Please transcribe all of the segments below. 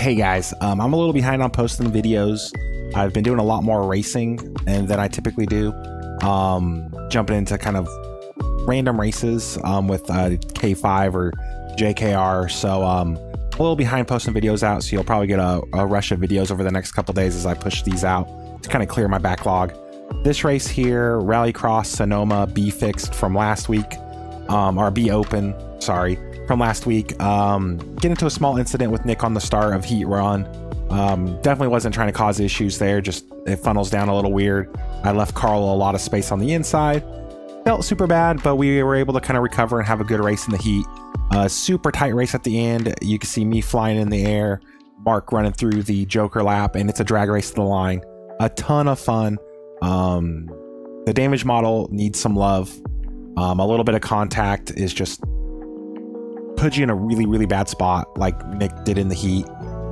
Hey guys, I'm a little behind on posting videos. I've been doing a lot more racing than I typically do. Jumping into kind of random races with K5 or JKR. So a little behind posting videos out, so you'll probably get a rush of videos over the next couple days as I push these out to kind of clear my backlog. This race here, Rallycross Sonoma B fixed from last week, or B open, sorry, from last week. Get into a small incident with Nick on the start of heat run. Definitely wasn't trying to cause issues there, just it funnels down a little weird. I left Carl a lot of space on the inside. Felt super bad, but we were able to kind of recover and have a good race in the heat. Super tight race at the end. You can see me flying in the air, Mark running through the Joker lap, and it's a drag race to the line. A ton of fun. The damage model needs some love. A little bit of contact is just put you in a really bad spot like Nick did in the heat.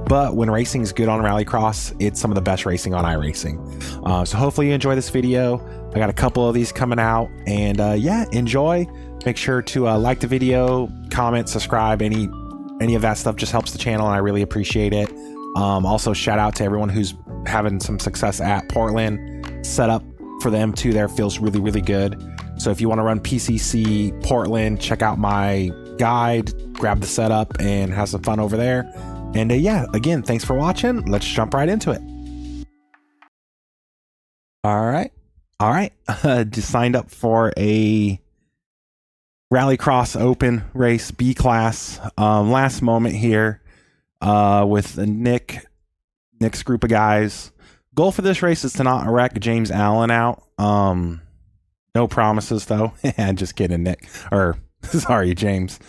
But when racing is good on Rallycross, it's some of the best racing on iRacing. So hopefully you enjoy this video. I got a couple of these coming out, and yeah, enjoy. Make sure to like the video, comment, subscribe. Any of that stuff just helps the channel, and I really appreciate it. Also, shout out to everyone who's having some success at Portland. Setup for the M2 there feels really good. So if you want to run PCC Portland, check out my guide, grab the setup, and have some fun over there. And yeah, again, thanks for watching. Let's jump right into it. All right. Just signed up for a Rallycross Open race B class. Last moment here with Nick's group of guys. Goal for this race is to not wreck James Allen out. No promises though. Just kidding, Nick. Or sorry, James.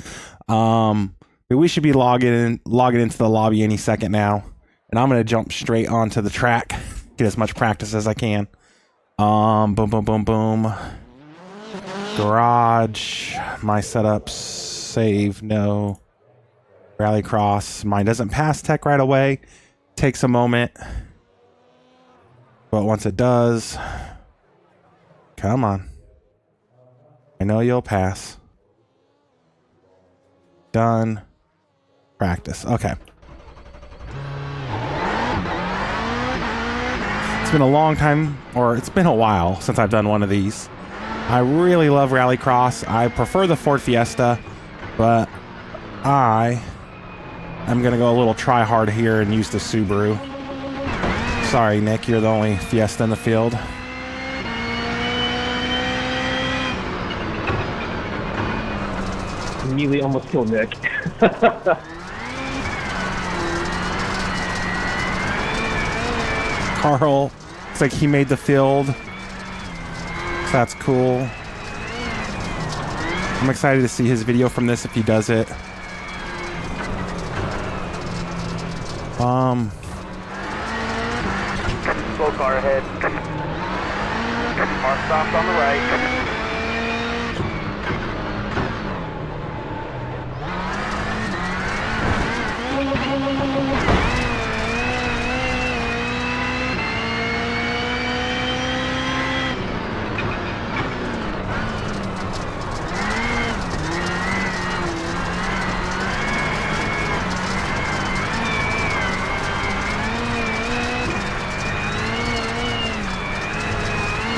But we should be logging into the lobby any second now. And I'm gonna jump straight onto the track, get as much practice as I can. Boom. Garage. My setup. Save. No. Rallycross. Mine doesn't pass tech right away. Takes a moment. But once it does, come on. I know you'll pass. Done. Practice. Okay. It's been a long time, or it's been a while since I've done one of these. I really love Rallycross. I prefer the Ford Fiesta, but I am going to go a little try hard here and use the Subaru. Sorry, Nick, you're the only Fiesta in the field. Immediately almost killed Nick. Carl, looks like he made the field. So that's cool. I'm excited to see his video from this if he does it. Slow car ahead. Car stopped on the right.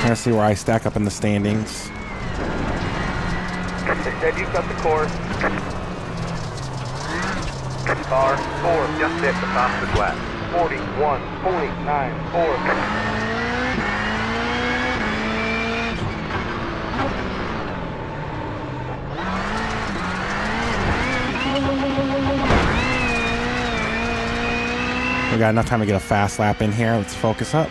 Trying to see where I stack up in the standings. They said you cut the course. Car 4 just hit the fastest lap. 41.94. We got enough time to get a fast lap in here. Let's focus up.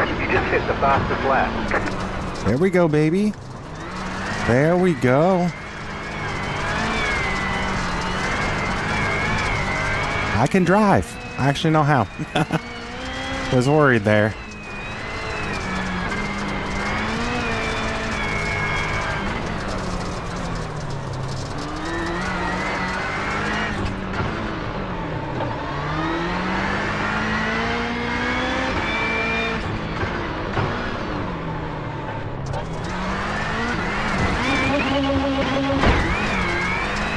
You just hit the fastest lap. There we go, baby. There we go. I can drive. I actually know how. Was worried there.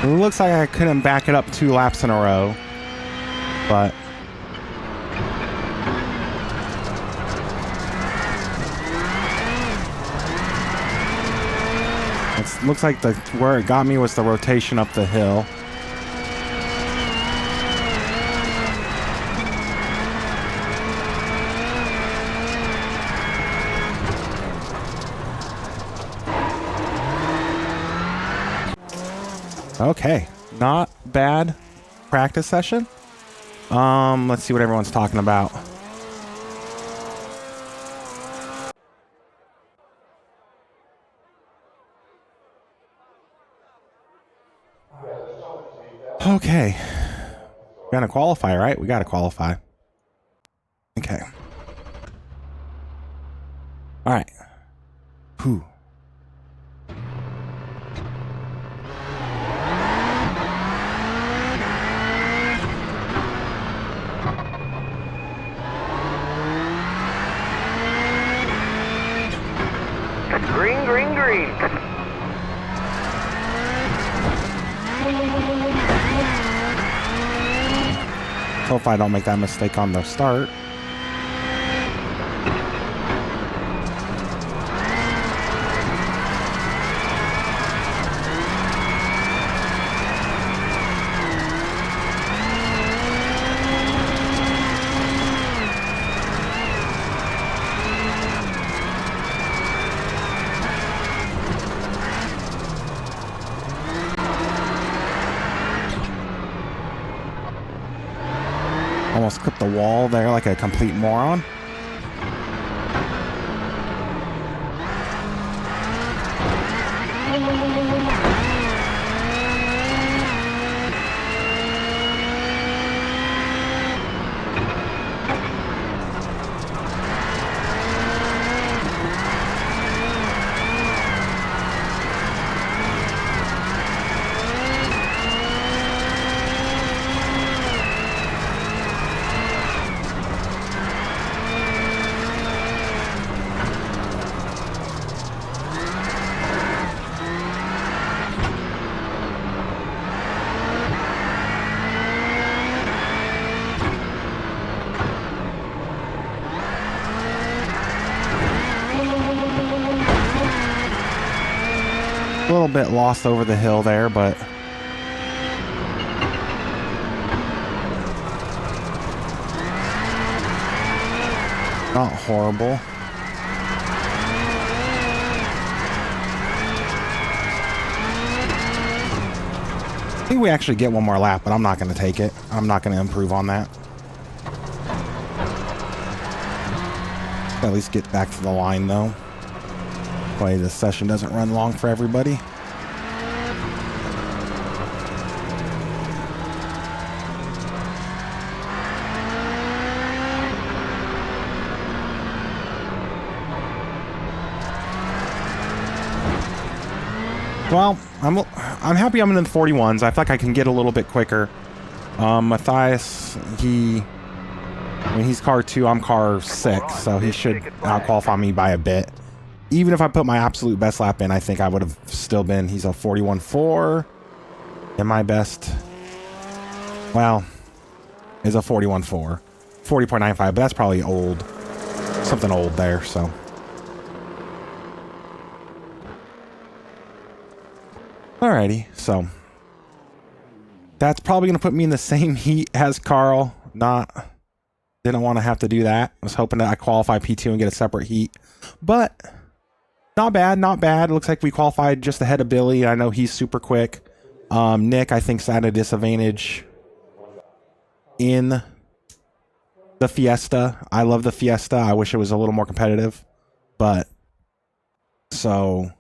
It looks like I couldn't back it up 2 laps in a row, but it looks like where it got me was the rotation up the hill. Okay, not bad practice session. Let's see what everyone's talking about. Okay. We're gonna qualify, right? We gotta qualify. Okay. Alright. Whew. Green, green, green. Hope I don't make that mistake on the start. Almost clipped the wall there like a complete moron. A little bit lost over the hill there, but not horrible. I think we actually get one more lap, but I'm not going to take it. I'm not going to improve on that. At least get back to the line, though. Way this session doesn't run long for everybody. Well, I'm happy I'm in the 41s. I feel like I can get a little bit quicker. Matthias, he's car 2, I'm car 6, so he should out-qualify me by a bit. Even if I put my absolute best lap in, I think I would have still been. He's a 41.4. And my best, well, is a 41.4. 40.95, but that's probably old. Something old there, so. Alrighty, so. That's probably going to put me in the same heat as Carl. Didn't want to have to do that. I was hoping that I qualify P2 and get a separate heat. But not bad, not bad. It looks like we qualified just ahead of Billy. I know he's super quick. Nick, I think, is at a disadvantage in the Fiesta. I love the Fiesta. I wish it was a little more competitive, but so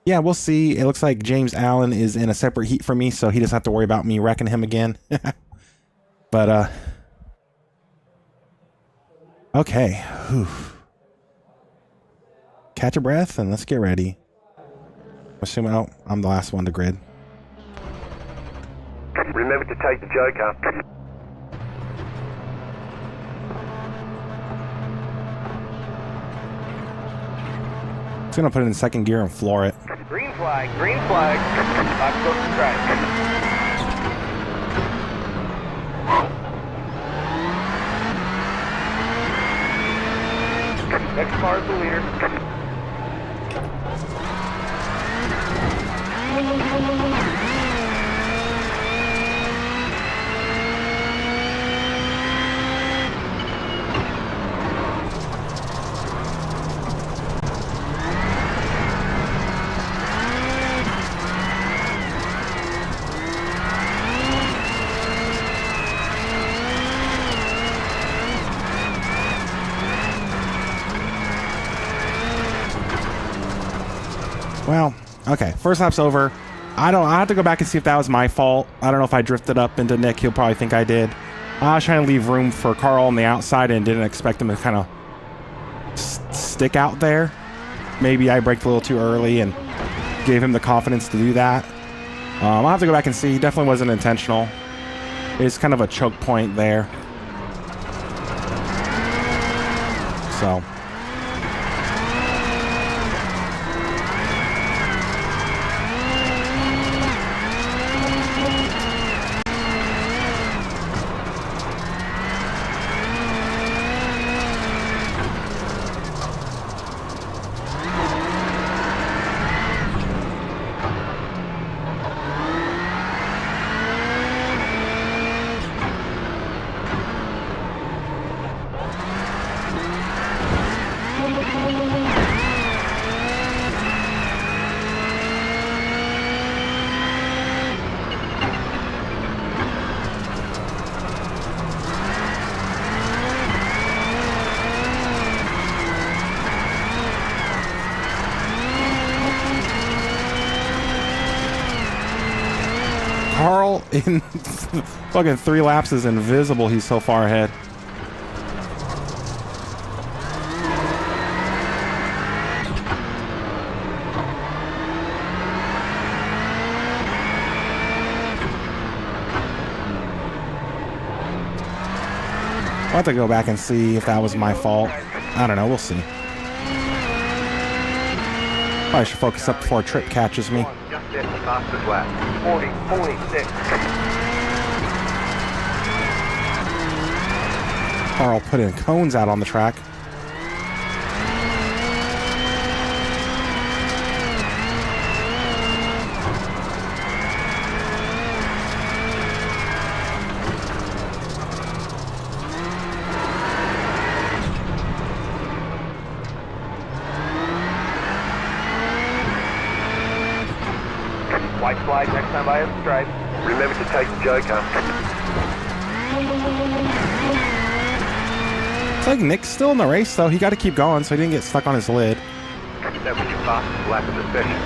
yeah, we'll see. It looks like James Allen is in a separate heat from me, so he doesn't have to worry about me wrecking him again. But okay. Whew. Catch a breath and let's get ready. Assuming, oh, I'm the last one to grid. Remember to take the Joker. Just gonna put it in second gear and floor it. Green flag, green flag. I'm supposed to strike. Next car is the leader. Well, okay. First lap's over. I have to go back and see if that was my fault. I don't know if I drifted up into Nick. He'll probably think I did. I was trying to leave room for Carl on the outside and didn't expect him to kind of stick out there. Maybe I braked a little too early and gave him the confidence to do that. I'll have to go back and see. He definitely wasn't intentional. It's kind of a choke point there. So... Carl in fucking 3 laps is invisible. He's so far ahead. I'll have to go back and see if that was my fault. I don't know. We'll see. Probably should focus up before a trip catches me. Just hit the fastest lap. 40, 46. Carl put in cones out on the track. White flag next time by a stripe. Remember to take the Joker. It's like Nick's still in the race, though. He got to keep going so he didn't get stuck on his lid. That was your fastest lap of the session.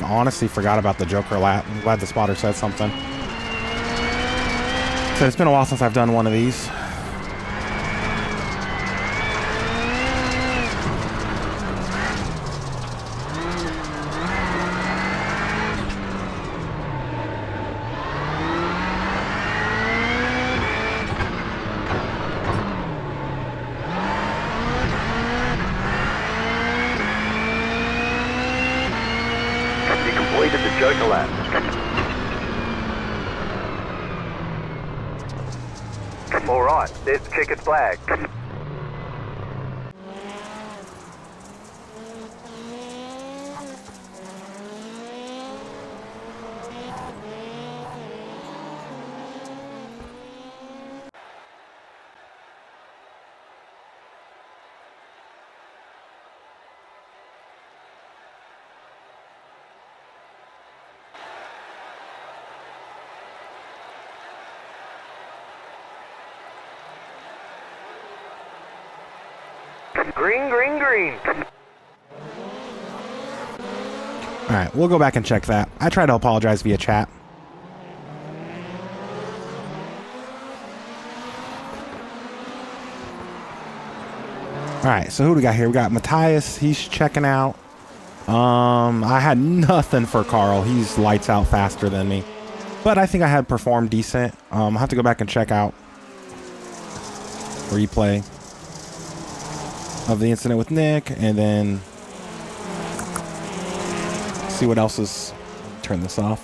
Honestly forgot about the Joker lap. I'm glad the spotter said something. So it's been a while since I've done one of these. Completed the Joker lap. All right, there's the checkered flag. Green, green, green. All right, we'll go back and check that. I tried to apologize via chat. All right, so who do we got here? We got Matthias. He's checking out. I had nothing for Carl. He's lights out faster than me. But I think I had performed decent. I'll have to go back and check out replay of the incident with Nick, and then see what else is. Turn this off.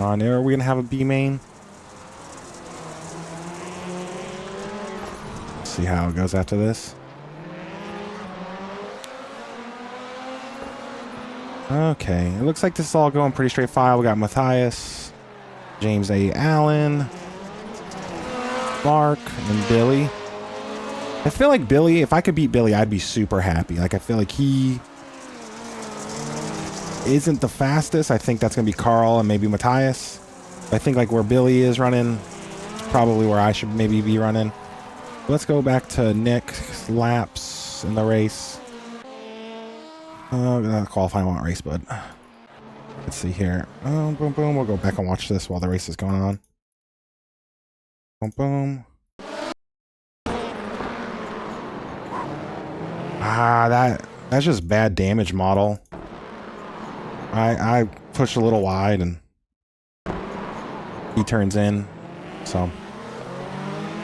On there, are we gonna have a B main? Let's see how it goes after this. Okay, it looks like this is all going pretty straight file. We got Matthias, James A. Allen, Mark, and Billy. I feel like Billy, if I could beat Billy, I'd be super happy. Like, I feel like he isn't the fastest. I think that's going to be Carl and maybe Matthias. I think like where Billy is running, is probably where I should maybe be running. Let's go back to Nick's laps in the race. Qualifying one race, but let's see here. Boom, boom. We'll go back and watch this while the race is going on. Boom, boom. That's just bad damage model. I pushed a little wide and he turns in, so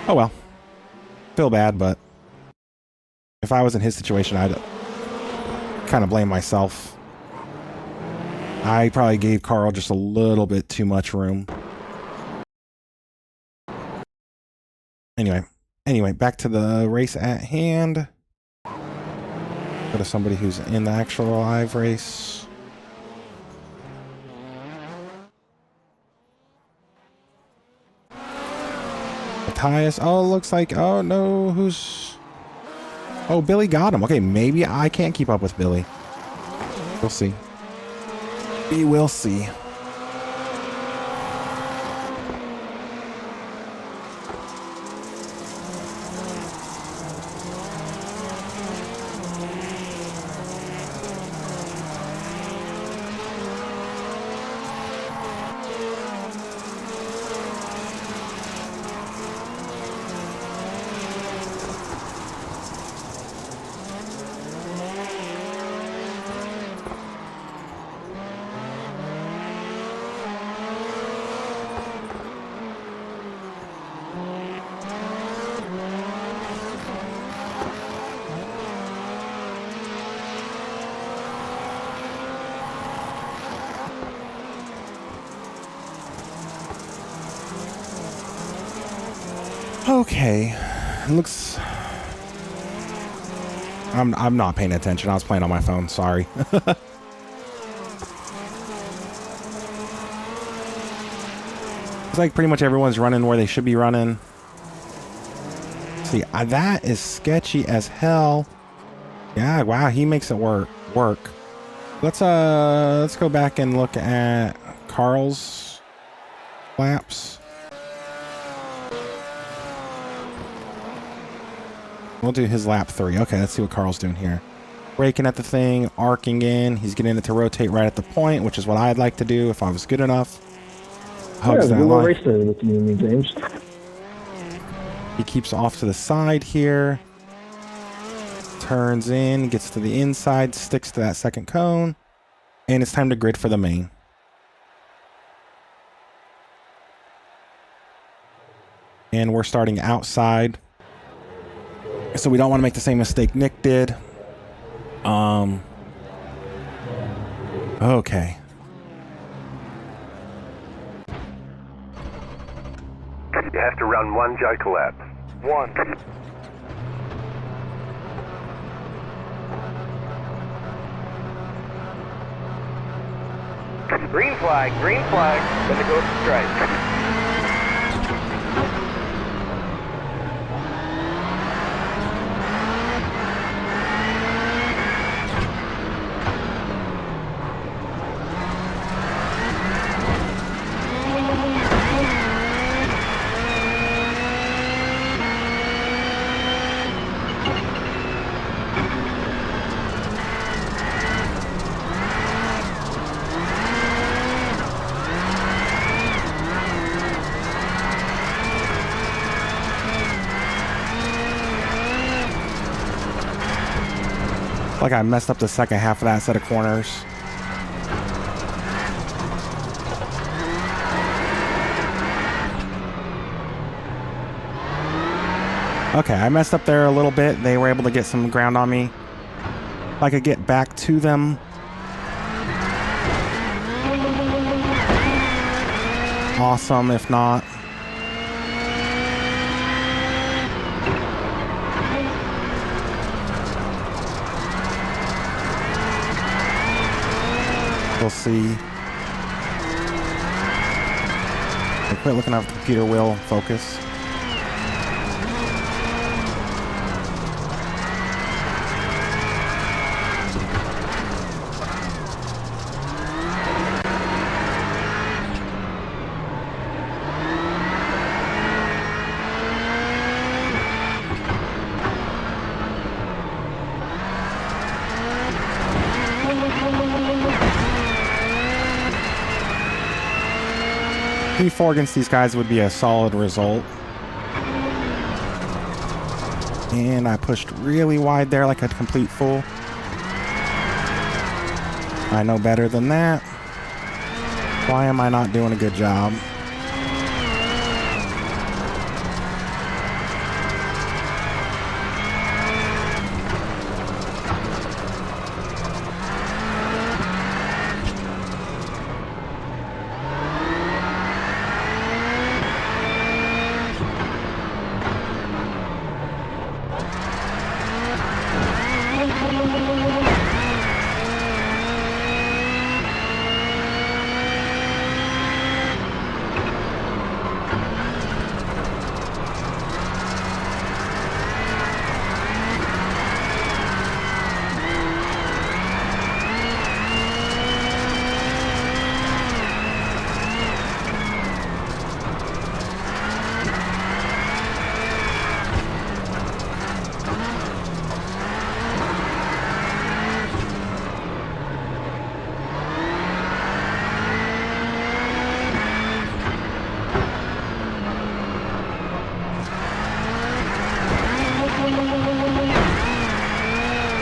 oh well. Feel bad, but if I was in his situation, I'd kind of blame myself. I probably gave Carl just a little bit too much room. Anyway, back to the race at hand. Go to somebody who's in the actual live race. Matthias. Oh, looks like, oh no, who's... Oh, Billy got him. Okay, maybe I can't keep up with Billy. We'll see. We will see. Okay, looks... I'm not paying attention. I was playing on my phone. Sorry. It's like pretty much everyone's running where they should be running. See, that is sketchy as hell. Yeah, wow, he makes it work. Let's go back and look at Carl's laps. We'll do his lap 3. Okay, let's see what Carl's doing here. Braking at the thing, arcing in. He's getting it to rotate right at the point, which is what I'd like to do if I was good enough. Hugs that line. Race with you, James. He keeps off to the side here. Turns in, gets to the inside, sticks to that second cone. And it's time to grid for the main. And we're starting outside. So we don't want to make the same mistake Nick did. Okay. You have to run one joker lap. One. Green flag, gonna go to stripe. like I messed up the second half of that set of corners. Okay, I messed up there a little bit. They were able to get some ground on me. If I could get back to them. Awesome, if not. We'll see. I quit looking at the computer wheel focus. P4 against these guys would be a solid result. And I pushed really wide there like a complete fool. I know better than that. Why am I not doing a good job?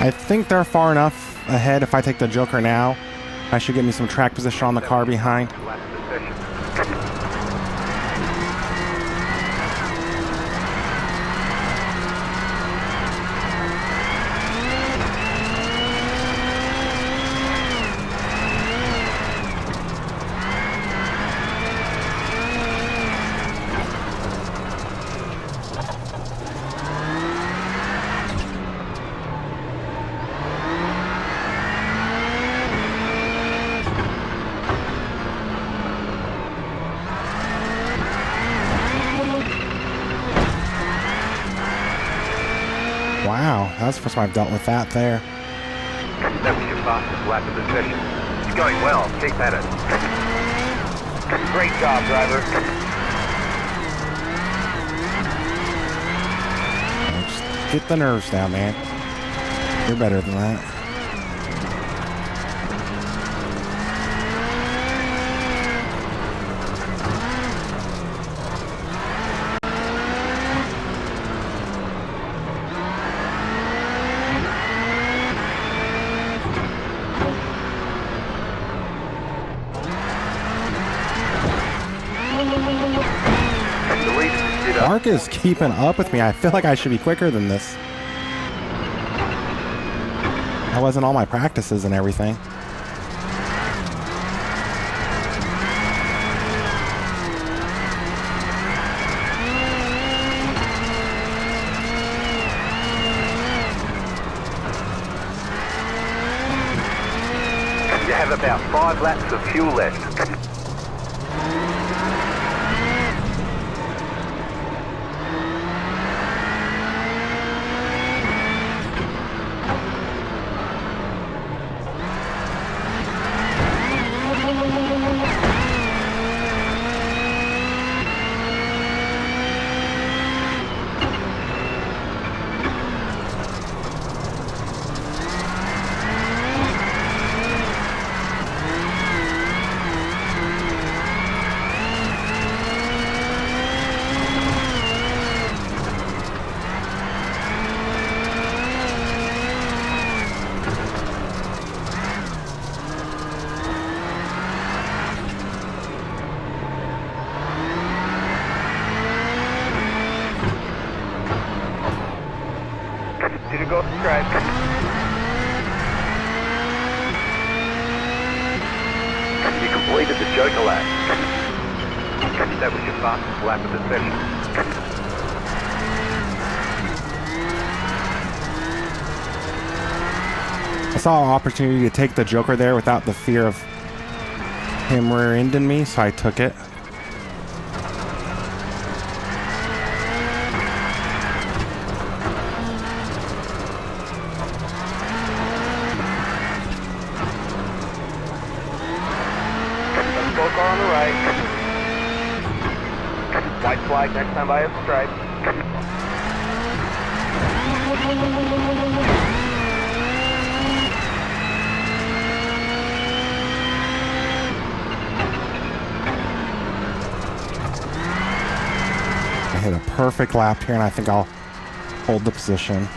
I think they're far enough ahead. If I take the Joker now, I should get me some track position on the car behind. Wow, that's the first time I've dealt with that there. That was your fastest lap of the session. You're going well. Keep at it. Great job, driver. Just get the nerves down, man. You're better than that. Mark is keeping up with me. I feel like I should be quicker than this. That wasn't all my practices and everything. You have about 5 laps of fuel left. completed the Joker lap. That was your fastest lap of the session. I saw an opportunity to take the Joker there without the fear of him rear-ending me, so I took it. Full car on the right. White flag next time by a stripe. I hit a perfect lap here, and I think I'll hold the position.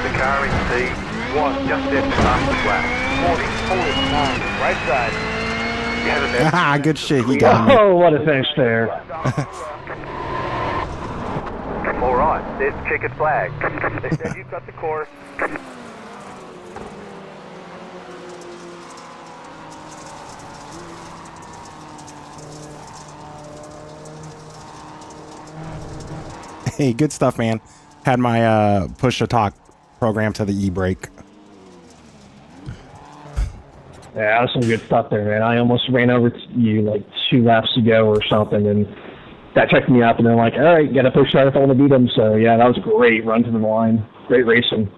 The car in C1 just after the fastest lap. 40, 49, right side. You have a best. Ah, good shit, he got me. Oh, what a finish there. All right, there's the checkered flag. They said you've got the course. Hey, good stuff, man. Had my push-to-talk program to the e-brake. Yeah, that was some good stuff there, man. I almost ran over to you like 2 laps ago or something, and that checked me up, and then like, all right, got to push hard if I want to beat him. So, yeah, that was a great run to the line. Great racing.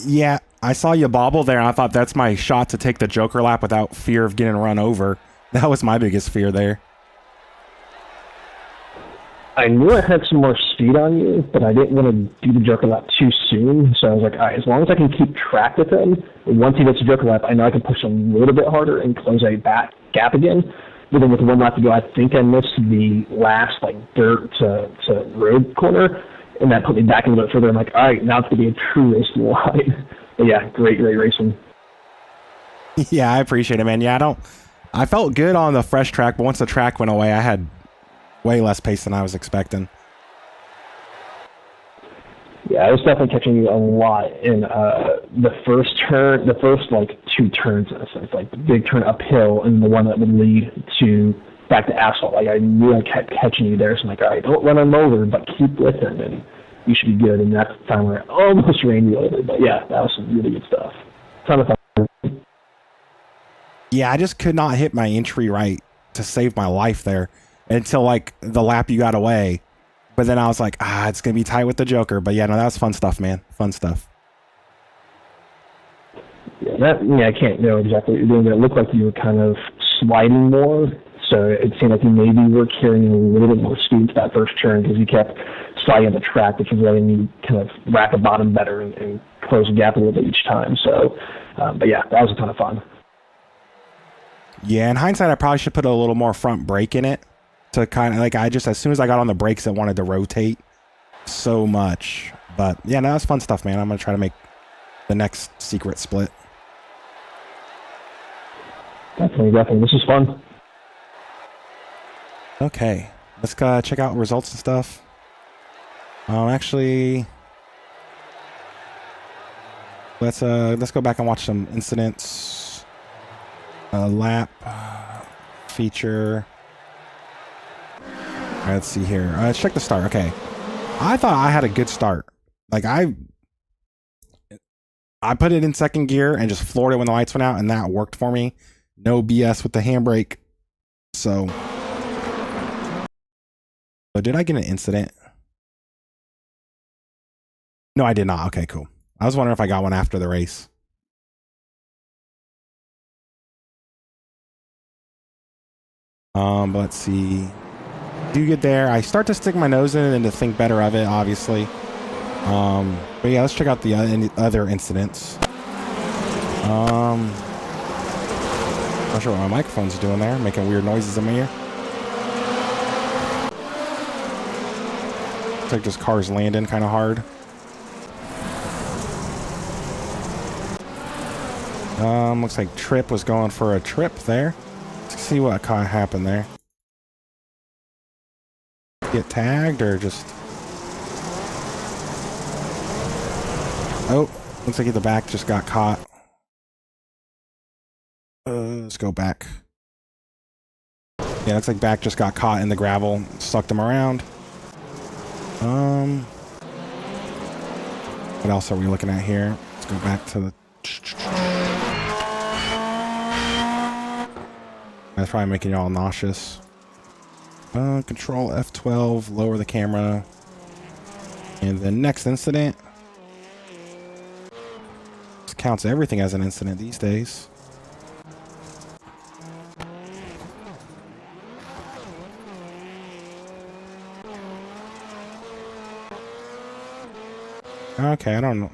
Yeah, I saw you bobble there, and I thought that's my shot to take the Joker lap without fear of getting run over. That was my biggest fear there. I knew I had some more speed on you, but I didn't want to do the Joker lap too soon. So I was like, all right, as long as I can keep track with him, once he gets the Joker lap, I know I can push a little bit harder and close a back gap again. But then with 1 lap to go, I think I missed the last like dirt to road corner, and that put me back a little bit further. I'm like, all right, now it's going to be a true race to the line. But yeah, great racing. Yeah, I appreciate it, man. Yeah, I felt good on the fresh track, but once the track went away, I had way less pace than I was expecting. Yeah, I was definitely catching you a lot in the first like 2 turns in a sense, like the big turn uphill and the one that would lead to back to asphalt. Like I knew I kept catching you there, so I'm like, all right, don't run him over, but keep with him, and you should be good. And that's the time where I almost ran you over. But yeah, that was some really good stuff. Ton of fun. Yeah, I just could not hit my entry right to save my life there until like the lap you got away. But then I was like, it's going to be tight with the Joker. But yeah, no, that was fun stuff, man. Fun stuff. Yeah, I can't know exactly what you're doing, but it looked like you were kind of sliding more. So it seemed like you maybe were carrying a little bit more speed to that first turn because you kept sliding on the track, which was letting you kind of rack a bottom better and close the gap a little bit each time. So, but yeah, that was a ton of fun. Yeah, in hindsight, I probably should put a little more front brake in it to kind of like, as soon as I got on the brakes, I wanted to rotate so much. But yeah, no, that's fun stuff, man. I'm going to try to make the next secret split. Definitely. This is fun. Okay, let's check out results and stuff. Actually, let's go back and watch some incidents. Lap feature. All right, let's see here. Let's check the start. Okay, I thought I had a good start. Like I put it in second gear and just floored it when the lights went out, and that worked for me. No BS with the handbrake. So did I get an incident? No, I did not. Okay, cool. I was wondering if I got one after the race. But let's see. Do get there. I start to stick my nose in it and to think better of it, obviously. But yeah, let's check out the other incidents. Not sure what my microphone's doing there, making weird noises in my ear. Looks like this car's landing kind of hard. Looks like Trip was going for a trip there. Let's see what happened there. Get tagged or just... Oh, looks like the back just got caught. Let's go back. Yeah, looks like back just got caught in the gravel. Sucked him around. What else are we looking at here? Let's go back to the... That's probably making y'all nauseous. Control F12, lower the camera. And the next incident. This counts everything as an incident these days. Okay, I don't know.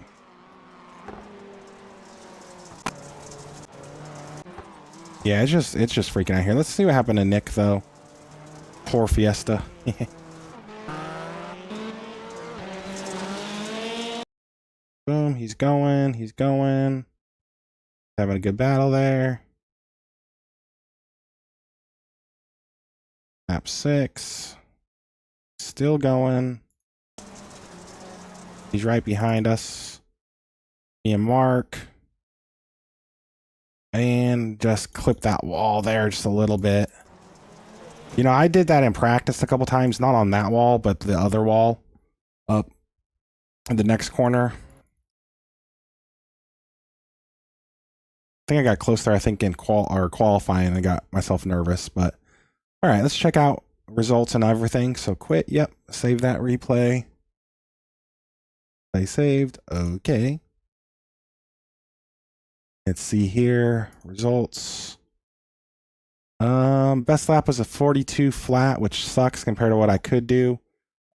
Yeah, it's just freaking out here. Let's see what happened to Nick though. Poor Fiesta. Boom, he's going. Having a good battle there. Lap 6. Still going. He's right behind us. Me and Mark. And just clip that wall there just a little bit. You know, I did that in practice a couple times. Not on that wall, but the other wall. Up in the next corner. I think I got close there, I think, in qualifying. I got myself nervous. But, all right, let's check out results and everything. So, quit. Yep. Save that replay. Play saved. Okay. Let's see here. Results. Best lap was a 42 flat, which sucks compared to what I could do.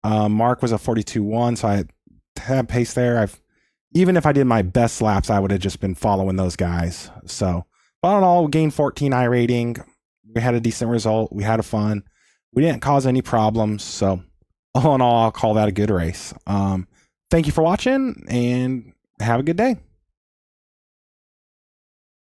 Mark was a 42.1, so I had pace there. Even if I did my best laps, I would have just been following those guys. So, all in all, we gained 14 I rating. We had a decent result. We had fun. We didn't cause any problems. So, all in all, I'll call that a good race. Thank you for watching, and have a good day.